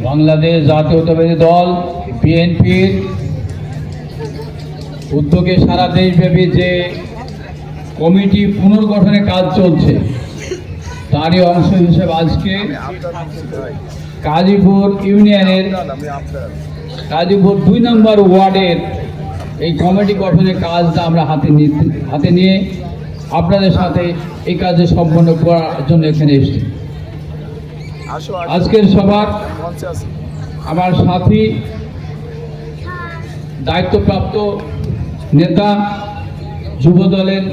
বাংলাদেশ জাতীয়তাবাদী দল বিএনপির উদ্যোগে সারা দেশব্যাপী যে কমিটি পুনর্গঠনের কাজ চলছে তারই অংশ হিসেবে আজকে কাজীপুর ইউনিয়নের কাজীপুর 2 নম্বর ওয়ার্ডের এই কমিটি গঠনের কাজটা আমরা হাতে নিয়ে আপনাদের সাথে এই কাজে সম্পন্ন করার জন্য এখানে এসেছি। আজকের সভার আমার সাথী দায়িত্বপ্রাপ্ত নেতা যুব দলের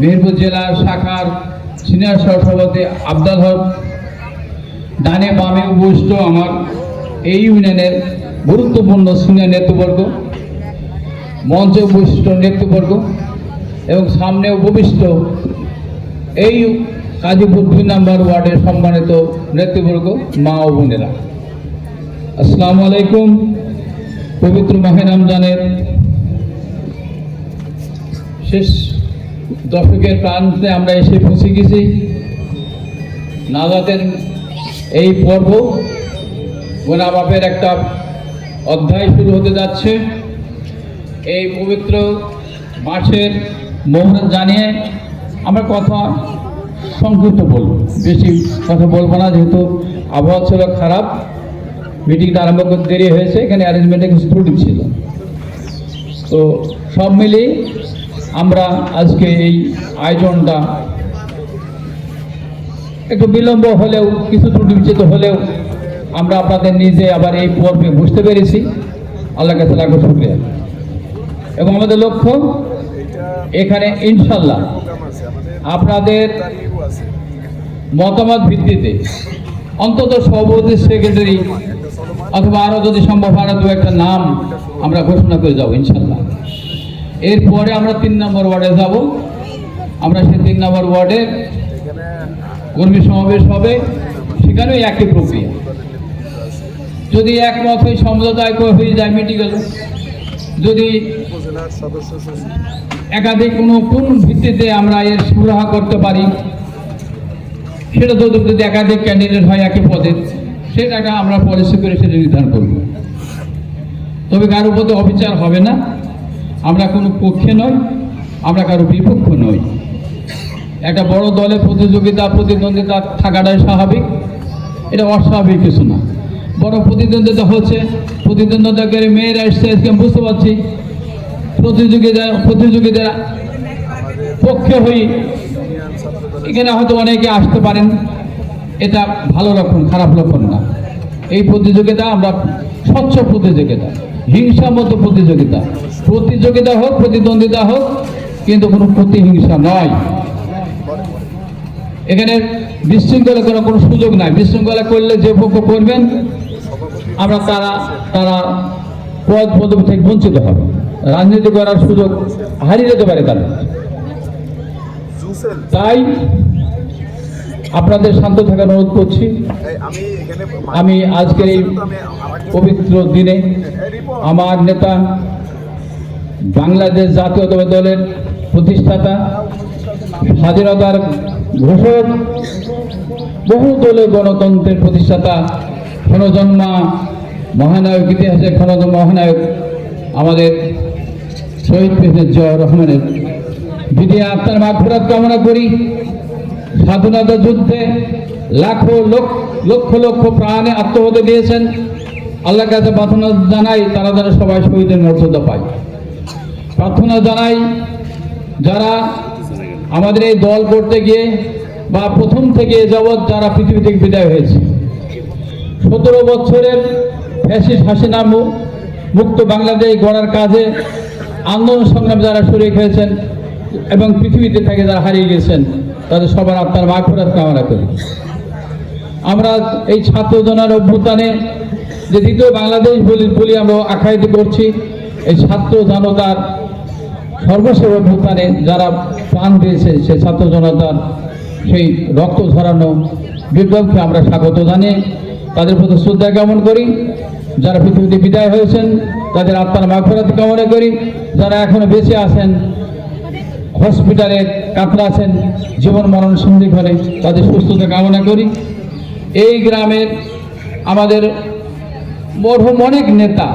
মেহেরপুর জেলার শাখার সিনিয়র সহসভাপতি আফজাল হক, ডানে বামে উপস্থিত আমার এই ইউনিয়নের গুরুত্বপূর্ণ সিনিয়র নেতৃবর্গ, মঞ্চে উপস্থিত নেতৃবর্গ এবং সামনে উপবিষ্ট এই কাজীপুর 2 নম্বর ওয়ার্ডের সম্মানিত নেতৃবর্গ, মা ও বোনেরা, আসসালামু আলাইকুম। পবিত্র মাহে রমজানের শেষ দশকের প্রান্তে আমরা এসে পৌঁছে গেছি। নাজাতের এই পর্ব গোনা বাপের একটা অধ্যায় শুরু হতে যাচ্ছে। এই পবিত্র মাসের মোহরত জানিয়ে আমরা কথা সংক্ষিপ্ত বলবো, বেশি কথা বলবো না, যেহেতু আবহাওয়া ছিল খারাপ, মিটিংটা আরম্ভ করতে দেরি হয়েছে, এখানে অ্যারেঞ্জমেন্টে কিছু ত্রুটি ছিল। তো সব মিলিয়ে আমরা আজকে এই আয়োজনটা একটু বিলম্ব হলেও, কিছু ত্রুটি বিচ্ছিত হলেও আমরা আপনাদের নিজে আবার এই পর্বে বুঝতে পেরেছি। আল্লাহর কাছে লাখো শুকরিয়া। এবং আমাদের লক্ষ্য এখানে ইনশাল্লাহ আপনাদের মতামত ভিত্তিতে অন্তত সভাপতি, সেক্রেটারি অথবা আরও যদি সম্ভব আরও 2-1টা নাম আমরা ঘোষণা করে যাব ইনশাল্লাহ। এরপরে আমরা 3 নম্বর ওয়ার্ডে যাব। আমরা সেই 3 নম্বর ওয়ার্ডে কর্মী সমাবেশ হবে, সেখানেও একই প্রক্রিয়া। যদি একমত হয়ে সমঝোতায় হয়ে যায় মিটে গেল, যদি একাধিক কোন ভিত্তিতে আমরা এর সুরাহা করতে পারি, সেটা তো যদি একাধিক ক্যান্ডিডেট হয় একই পদে, সেটাকে আমরা পলিসি করে সেটা নির্ধারণ করব। তবে কারোর প্রতি অবিচার হবে না। আমরা কোনো পক্ষে নই, আমরা কারো বিপক্ষ নই। একটা বড় দলে প্রতিদ্বন্দ্বিতা থাকাটাই স্বাভাবিক, এটা অস্বাভাবিক কিছু না। বড় প্রতিদ্বন্দ্বিতা হচ্ছে, প্রতিদ্বন্দ্বিতাকারী মেয়েরা এসছে, আজকে আমি বুঝতে পারছি প্রতিযোগীদের পক্ষে হই এখানে হয়তো অনেকে আসতে পারেন, এটা ভালো লক্ষণ, খারাপ লক্ষণ না। এই প্রতিযোগিতা আমরা স্বচ্ছ প্রতিযোগিতা, হিংসামত প্রতিযোগিতা হোক, প্রতিদ্বন্দ্বিতা হোক, কিন্তু কোনো প্রতিহিংসা নয়। এখানে বিশৃঙ্খলা করার কোনো সুযোগ নাই। বিশৃঙ্খলা করলে যে পক্ষ করবেন আমরা তারা পদ পদবি থেকে বঞ্চিত হবে, রাজনীতি করার সুযোগ হারিয়ে যেতে পারে তারা। তাই আপনাদের শান্ত থাকার অনুরোধ করছি। আমি আজকের এই পবিত্র দিনে আমার নেতা, বাংলাদেশ জাতীয়তাবাদী দলের প্রতিষ্ঠাতা, স্বাধীনতার ঘোষক, বহু দলীয় গণতন্ত্রের প্রতিষ্ঠাতা, ক্ষণজন্মা মহানায়ক, ইতিহাসের ক্ষণজন্মা মহানায়ক আমাদের শহীদ প্রেসিডেন্ট জিয়াউর রহমানের বিদিয়া আত্মার মাগফিরাত কামনা করি। স্বাধীনতা যুদ্ধে লক্ষ লক্ষ প্রাণে আত্মহত্যা দিয়েছেন। আল্লাহর কাছে প্রার্থনা জানাই তারা সবাই শহীদের মর্যাদা পায়। প্রার্থনা জানাই যারা আমাদের এই দল করতে গিয়ে বা প্রথম থেকে যাবৎ যারা পৃথিবী থেকে বিদায় হয়েছে, 17 বছরের ফ্যাসিস্ট হাসিনা মুক্ত বাংলাদেশ গড়ার কাজে আন্দোলন সংগ্রামে যারা শরীক হয়েছেন এবং পৃথিবীতে থেকে যারা হারিয়ে গেছেন, তাদের সবার আত্মার মাগফিরাত কামনা করি। আমরা এই ছাত্র জনতার অভ্যুত্থানে যে দ্বিতীয় বাংলাদেশ বলি আমরা আখ্যায়িত করছি, এই ছাত্র জনতার সর্বশেষ অভ্যুত্থানে যারা প্রাণ দিয়েছে, সেই ছাত্র জনতার সেই রক্ত ঝরানো বিপ্লবকে আমরা স্বাগত জানিয়ে তাদের প্রতি শ্রদ্ধা জ্ঞাপন করি। যারা পৃথিবীতে বিদায় হয়েছেন তাদের আত্মার মাগফিরাত কামনা করি। যারা এখনো বেঁচে আছেন, হসপিটালে কাতরা আছেন, জীবন মরণ সন্ধিক্ষণে, তাদের সুস্থতা কামনা করি। এই গ্রামের আমাদের মরহুম অনেক নেতা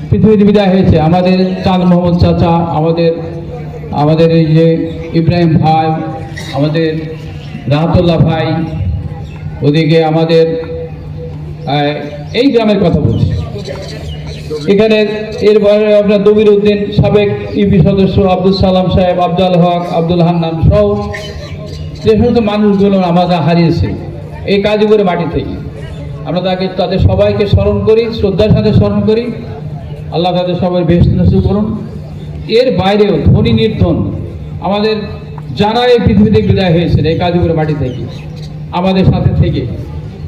পৃথিবীতে বিদায় হয়েছে। আমাদের চাঁদ মোহাম্মদ চাচা, আমাদের এই যে ইব্রাহিম ভাই, আমাদের রাহাতুল্লাহ ভাই, ওদিকে আমাদের এই গ্রামের কথা বলছি, এখানে এরপরে আপনার দবির উদ্দিন, সাবেক ইউপি সদস্য আব্দুল সালাম সাহেব, আব্দুল হক, আব্দুল হান্নান সহ যে সমস্ত মানুষগুলো আমরা হারিয়েছি এই কাজীপুরে মাটি থেকে। আমরা তাদের সবাইকে স্মরণ করি, শ্রদ্ধার সাথে স্মরণ করি। আল্লাহ তাদের সবাই বেহেশত নসিব করুন। এর বাইরেও ধনী নির্ধন আমাদের যারা এই পৃথিবীতে বিদায় হয়েছেন এই কাজীপুরে মাটি থেকে, আমাদের সাথে থেকে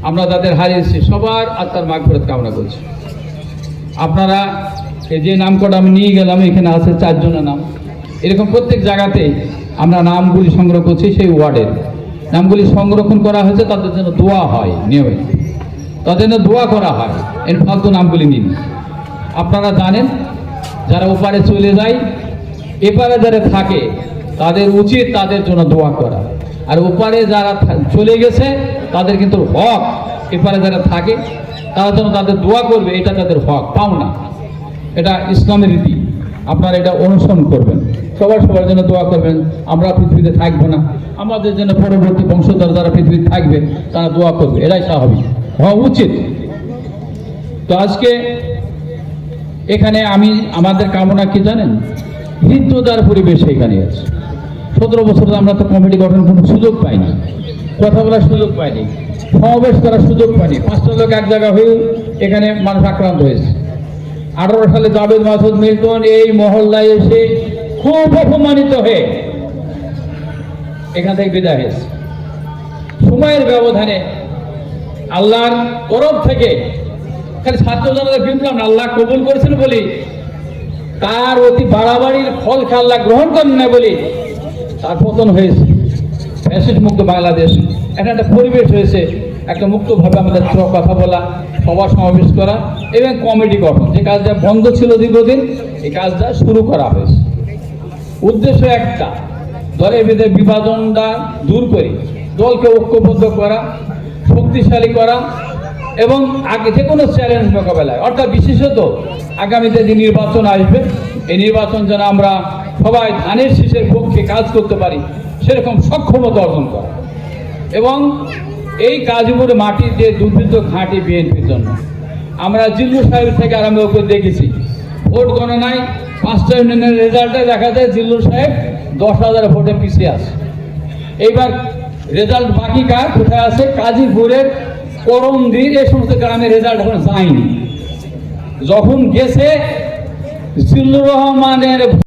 আমরা তাদের হারিয়েছি, সবার আত্মার মাগফিরাত কামনা করছি। আপনারা যে নাম কটা আমি নিয়ে গেলাম, এখানে আছে 4 জনের নাম। এরকম প্রত্যেক জায়গাতে আমরা নামগুলি সংগ্রহ করছি, সেই ওয়ার্ডের নামগুলি সংরক্ষণ করা হয়েছে, তাদের জন্য দোয়া হয় নিয়মিত, তাদের জন্য দোয়া করা হয়। এর ফালতু নামগুলি নিন। আপনারা জানেন যারা ওপারে চলে যায়, এপারে যারা থাকে তাদের উচিত তাদের জন্য দোয়া করা। আর ওপারে যারা চলে গেছে তাদের কিন্তু হক, এপারে যারা থাকে তারা যেন তাদের দোয়া করবে, এটা তাদের হক, পাওনা। এটা ইসলামের রীতি, আপনারা এটা অনুসরণ করবেন। সবার জন্য দোয়া করবেন। আমরা পৃথিবীতে থাকবো না, আমাদের জন্য পরবর্তী বংশধর যারা পৃথিবীতে থাকবে তারা দোয়া করবে, এটাই স্বাভাবিক, হওয়া উচিত। তো আজকে এখানে আমাদের কামনা কি জানেন? হৃদ্যতার পরিবেশ এখানে আছে। 17 বছর আমরা তো কমিটি গঠন কোনো সুযোগ পাইনি, কথা বলার সুযোগ পাইনি, সমাবেশ করার সুযোগ পাইনি। 5টা লোক এক জায়গা হয়েও এখানে মানুষ আক্রান্ত হয়েছে। 18 সালে জাভেদ মাসুদ মিল্টন এই মহল্লায় এসে খুব অপমানিত হয়ে এখান থেকে বিদায় হয়েছে। সময়ের ব্যবধানে আল্লাহর তরফ থেকে খালি ছাত্র জনতার বিপ্লব না, আল্লাহ কবুল করেছেন বলি, তার অতি বাড়াবাড়ির ফল আল্লাহ গ্রহণ করেন না বলি তার পতন হয়েছে। ফ্যাসিস্ট মুক্ত বাংলাদেশ, একটা পরিবেশ হয়েছে, একটা মুক্তভাবে আমাদের কথা বলা, সভা সমাবেশ করা এবং কমিটি গঠন। যে কাজটা বন্ধ ছিল দীর্ঘদিন, এই কাজটা শুরু করা হয়েছে। উদ্দেশ্য একটা, দলের ভিতরে বিভাজনটা দূর করে দলকে ঐক্যবদ্ধ করা, শক্তিশালী করা এবং আগে যে কোনো চ্যালেঞ্জ মোকাবেলায়, অর্থাৎ বিশেষত আগামীতে যে নির্বাচন আসবে এই নির্বাচন যেন আমরা সবাই ধানের শীষের পক্ষে কাজ করতে পারি সেরকম সক্ষমতা অর্জন করা। এবং এই কাজীপুর মাটির যে দুর্বৃত্ত ঘাঁটি বিএনপির জন্য আমরা জিল্লুর সাহেব থেকে আরম্ভ করে দেখেছি। ভোট গণনায় 5টা ইউনিয়নের রেজাল্টে দেখা যায় জিল্লুর সাহেব 10,000 ভোটে পিছিয়ে আছে। এইবার রেজাল্ট বাকি কার কোথায় আছে? কাজীপুরের করমদির এই সমস্ত গ্রামের রেজাল্ট এখন যায়নি। যখন গেছে জিল্লুর রহমানের